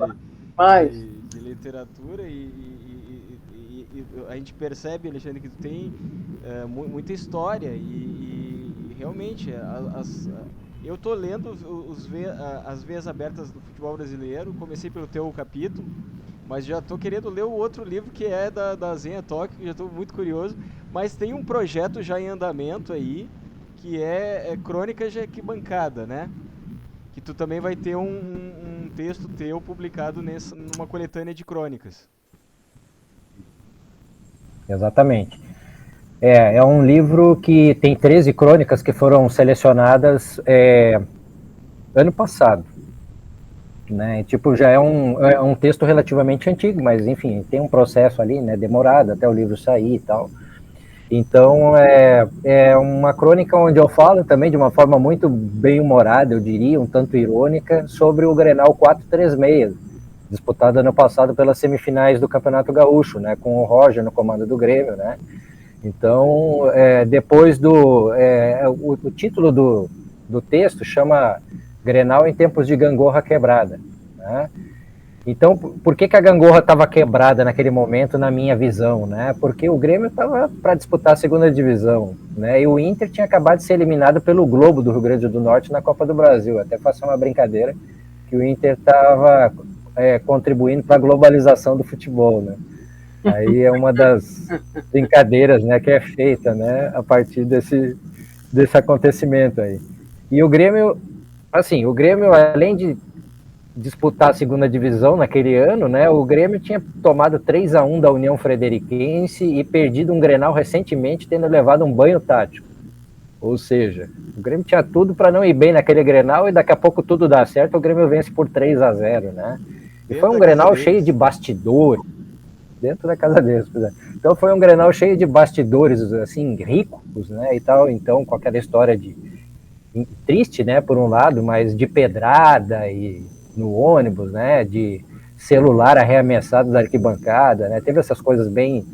literatura e a gente percebe, Alexandre, que tu tem muita história e realmente eu tô lendo as veias abertas do futebol brasileiro, comecei pelo teu capítulo, mas já tô querendo ler o outro livro que é da Zenha Tóquio, que já tô muito curioso, mas tem um projeto já em andamento aí, que é Crônicas de Arquibancada, né? Que tu também vai ter um texto teu publicado numa coletânea de crônicas. Exatamente. É um livro que tem 13 crônicas que foram selecionadas ano passado. Né? Tipo, já é um texto relativamente antigo, mas enfim, tem um processo ali, né, demorado até o livro sair e tal. Então, é uma crônica onde eu falo também de uma forma muito bem-humorada, eu diria, um tanto irônica, sobre o Grenal 436, disputado ano passado pelas semifinais do Campeonato Gaúcho, né, com o Roger no comando do Grêmio, né. Então, depois o título do texto chama Grenal em Tempos de Gangorra Quebrada, né. Então, por que a gangorra estava quebrada naquele momento, na minha visão, né? Porque o Grêmio estava para disputar a segunda divisão, né? E o Inter tinha acabado de ser eliminado pelo Globo do Rio Grande do Norte na Copa do Brasil. Até faço uma brincadeira que o Inter estava contribuindo para a globalização do futebol, né? Aí é uma das brincadeiras, né, que é feita, né, a partir desse acontecimento aí. E o Grêmio, assim, além de disputar a segunda divisão naquele ano, né? O Grêmio tinha tomado 3-1 da União Frederiquense e perdido um Grenal recentemente, tendo levado um banho tático. Ou seja, o Grêmio tinha tudo para não ir bem naquele Grenal e daqui a pouco tudo dá certo, o Grêmio vence por 3-0, né? E foi um Grenal cheio de bastidores, dentro da casa deles. Então foi um Grenal cheio de bastidores, assim, ricos, né, e tal, então com aquela história triste, né, por um lado, mas de pedrada e no ônibus, né, de celular arremessado da arquibancada, né, teve essas coisas bem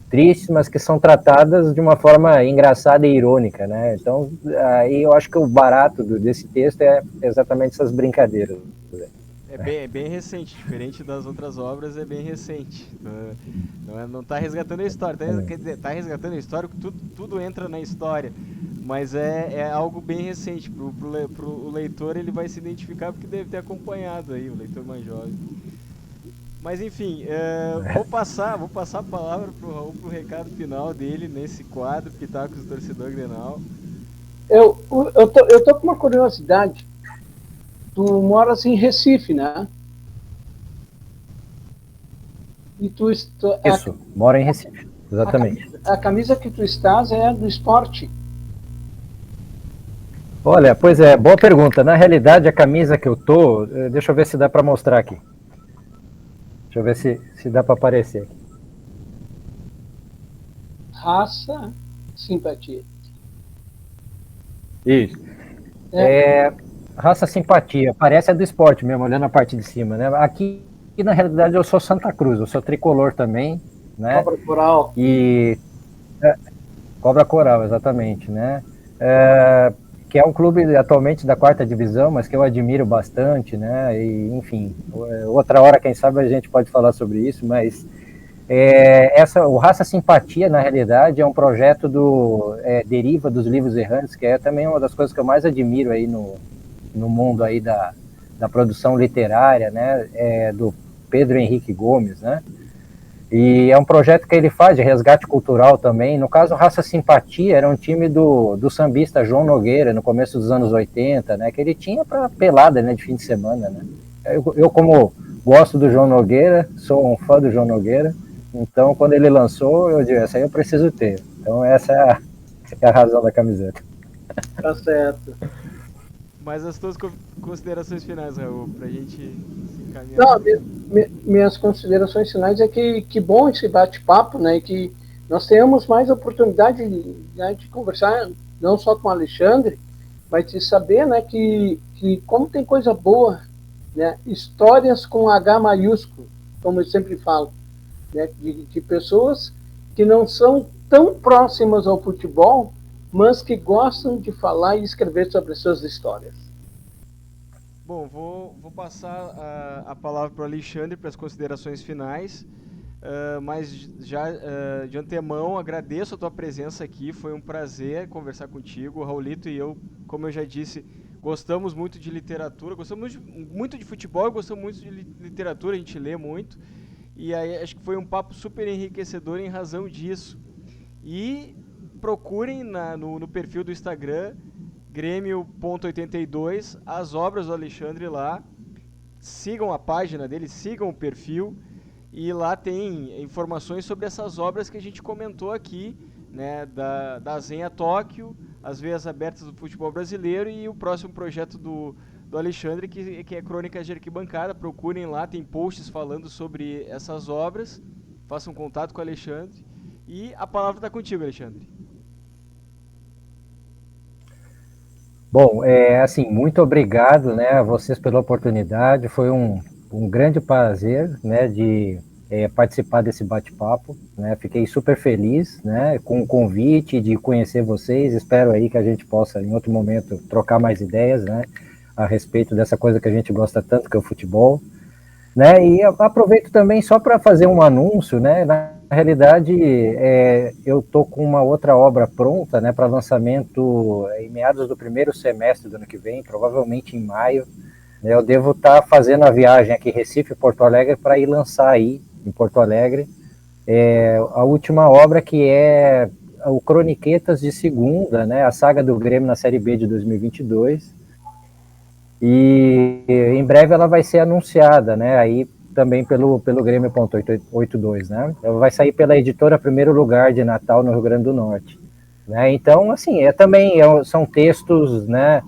tristes, mas que são tratadas de uma forma engraçada e irônica, né, então aí eu acho que o barato desse texto é exatamente essas brincadeiras. É bem recente, diferente das outras obras, é bem recente. Não tá resgatando a história, quer dizer, tá resgatando a história, tudo entra na história. Mas é algo bem recente. Pro leitor, ele vai se identificar porque deve ter acompanhado aí, o leitor mais jovem. Mas enfim, vou passar a palavra pro Raul pro recado final dele nesse quadro Pitacos do Torcedor Grenal. Eu tô com uma curiosidade. Tu moras em Recife, né? E Isso, moro em Recife, exatamente. A camisa que tu estás é do esporte. Olha, pois é, boa pergunta. Na realidade, a camisa que eu tô, deixa eu ver se dá para mostrar aqui. Deixa eu ver se dá para aparecer aqui. Raça, simpatia. Isso. Raça simpatia, parece a do esporte mesmo, olhando a parte de cima, né? Aqui, na realidade, eu sou Santa Cruz, eu sou tricolor também, né? Cobra Coral. Cobra Coral, exatamente, né? Que é um clube atualmente da 4ª divisão, mas que eu admiro bastante, né? E, enfim, outra hora, quem sabe, a gente pode falar sobre isso, mas o Raça Simpatia, na realidade, é um projeto deriva dos livros errantes, que é também uma das coisas que eu mais admiro aí no mundo aí da produção literária, né? Do Pedro Henrique Gomes, né? E é um projeto que ele faz de resgate cultural também. No caso, Raça Simpatia era um time do sambista João Nogueira, no começo dos anos 80, né, que ele tinha para pelada, né, de fim de semana. Né. Eu, como gosto do João Nogueira, sou um fã do João Nogueira, então quando ele lançou, eu disse, essa aí eu preciso ter. Então essa é a razão da camiseta. Tá certo. Mas as tuas considerações finais, Raul, pra gente se encaminhar. Não, minhas considerações finais é que bom esse bate-papo, né? E que nós tenhamos mais oportunidade de conversar, não só com o Alexandre, mas de saber, né, que como tem coisa boa, né? Histórias com H maiúsculo, como eu sempre falo, né? De pessoas que não são tão próximas ao futebol, mas que gostam de falar e escrever sobre as suas histórias. Bom, vou passar a palavra para o Alexandre para as considerações finais, mas já de antemão agradeço a tua presença aqui, foi um prazer conversar contigo. O Raulito e eu, como eu já disse, gostamos muito de literatura, gostamos muito de futebol e gostamos muito de literatura, a gente lê muito, e aí acho que foi um papo super enriquecedor em razão disso. E procurem no perfil do Instagram, grêmio.82, as obras do Alexandre lá, sigam a página dele, sigam o perfil, e lá tem informações sobre essas obras que a gente comentou aqui, né, da Zenha Tóquio, as veias abertas do futebol brasileiro e o próximo projeto do Alexandre, que é Crônicas de Arquibancada. Procurem lá, tem posts falando sobre essas obras, façam contato com o Alexandre, e a palavra está contigo, Alexandre. Bom, assim, muito obrigado, né, a vocês pela oportunidade. Foi um grande prazer, né, de participar desse bate-papo, né. Fiquei super feliz, né, com o convite de conhecer vocês. Espero aí que a gente possa, em outro momento, trocar mais ideias, né, a respeito dessa coisa que a gente gosta tanto, que é o futebol, né. E aproveito também só para fazer um anúncio, né. Na realidade, eu estou com uma outra obra pronta, né, para lançamento em meados do primeiro semestre do ano que vem, provavelmente em maio. Né, eu devo estar fazendo a viagem aqui Recife, Porto Alegre, para ir lançar aí, em Porto Alegre, a última obra, que é o Croniquetas de Segunda, né, a saga do Grêmio na Série B de 2022. E em breve ela vai ser anunciada, né, aí também pelo Grêmio.82, né? Ela vai sair pela editora Primeiro Lugar de Natal, no Rio Grande do Norte. Né? Então, assim, são textos, né,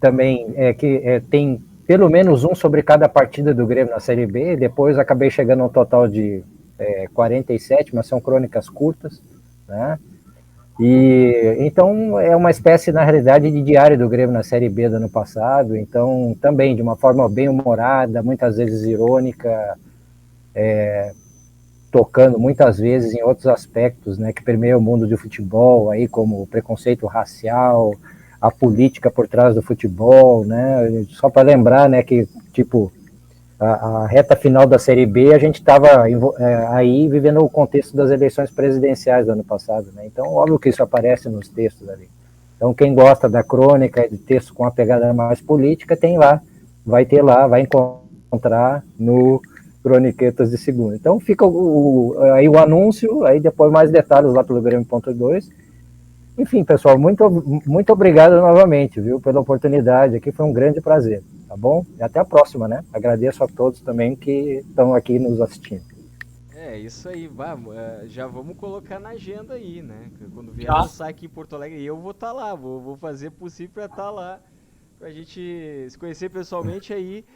também que tem pelo menos um sobre cada partida do Grêmio na Série B. Depois acabei chegando a um total de 47, mas são crônicas curtas, né? E então é uma espécie, na realidade, de diário do Grêmio na Série B do ano passado. Então também de uma forma bem humorada, muitas vezes irônica, tocando muitas vezes em outros aspectos, né, que permeiam o mundo do futebol, aí como o preconceito racial, a política por trás do futebol, né? Só para lembrar, né, que tipo a reta final da Série B, a gente estava aí vivendo o contexto das eleições presidenciais do ano passado, né? Então, óbvio que isso aparece nos textos ali. Então, quem gosta da crônica, de texto com uma pegada mais política, tem lá, vai encontrar no Croniquetas de Segunda. Então, fica aí o anúncio, aí depois mais detalhes lá pelo Grêmio.2. Enfim, pessoal, muito obrigado novamente, viu, pela oportunidade aqui, foi um grande prazer, tá bom? E até a próxima, né? Agradeço a todos também que estão aqui nos assistindo. É, isso aí, já vamos colocar na agenda aí, né? Quando vier lançar aqui em Porto Alegre, eu vou estar lá, vou fazer o possível para estar lá, pra gente se conhecer pessoalmente aí.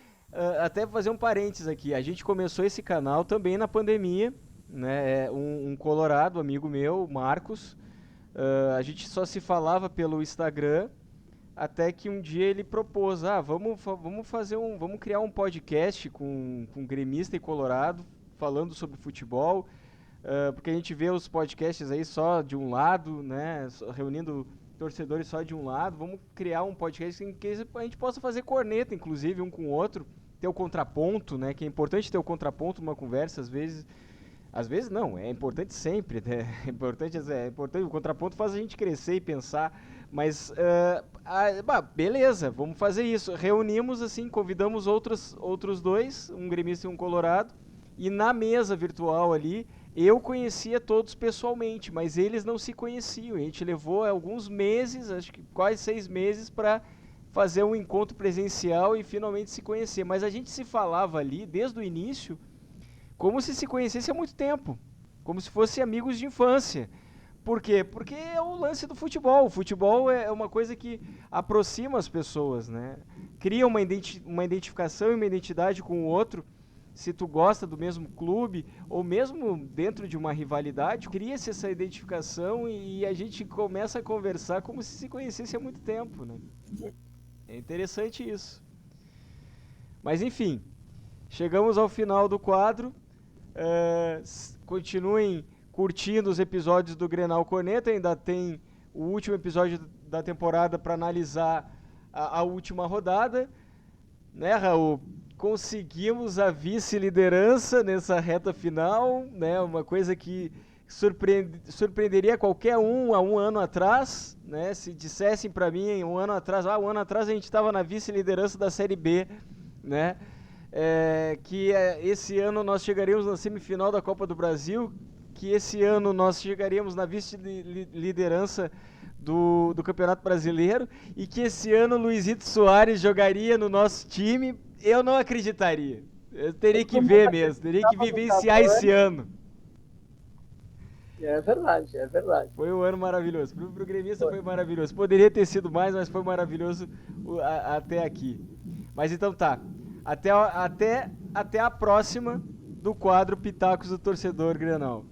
Até fazer um parênteses aqui, a gente começou esse canal também na pandemia, né? Um colorado, amigo meu, Marcos, a gente só se falava pelo Instagram, até que um dia ele propôs, vamos criar um podcast com gremista e colorado, falando sobre futebol, porque a gente vê os podcasts aí só de um lado, né, reunindo torcedores só de um lado, vamos criar um podcast em que a gente possa fazer corneta, inclusive, um com o outro, ter o contraponto, né, que é importante ter o contraponto numa conversa, às vezes não, é importante sempre, né? É importante, o contraponto faz a gente crescer e pensar, mas, beleza, vamos fazer isso. Reunimos, assim, convidamos outros dois, um gremista e um colorado, e na mesa virtual ali, eu conhecia todos pessoalmente, mas eles não se conheciam. A gente levou alguns meses, acho que quase 6 meses, para fazer um encontro presencial e finalmente se conhecer. Mas a gente se falava ali, desde o início, como se conhecesse há muito tempo, como se fossem amigos de infância. Por quê? Porque é o lance do futebol. O futebol é uma coisa que aproxima as pessoas, né? Cria uma identificação e uma identidade com o outro. Se tu gosta do mesmo clube, ou mesmo dentro de uma rivalidade, cria-se essa identificação e a gente começa a conversar como se conhecesse há muito tempo, né? É interessante isso. Mas enfim, chegamos ao final do quadro. Continuem curtindo os episódios do Grenal Corneta, ainda tem o último episódio da temporada para analisar a última rodada, né, Raul? Conseguimos a vice-liderança nessa reta final, né? Uma coisa que surpreenderia qualquer um há um ano atrás, né? Se dissessem para mim um ano atrás a gente estava na vice-liderança da Série B, né? Esse ano nós chegaríamos na semifinal da Copa do Brasil, que esse ano nós chegaríamos na vice-liderança do Campeonato Brasileiro e que esse ano o Luizito Soares jogaria no nosso time, eu não acreditaria. Eu teria que ver mesmo, teria que vivenciar esse ano. É verdade, é verdade. Foi um ano maravilhoso. Pro gremista foi maravilhoso. Poderia ter sido mais, mas foi maravilhoso até aqui. Mas então tá. Até a próxima do quadro Pitacos do Torcedor Grenal.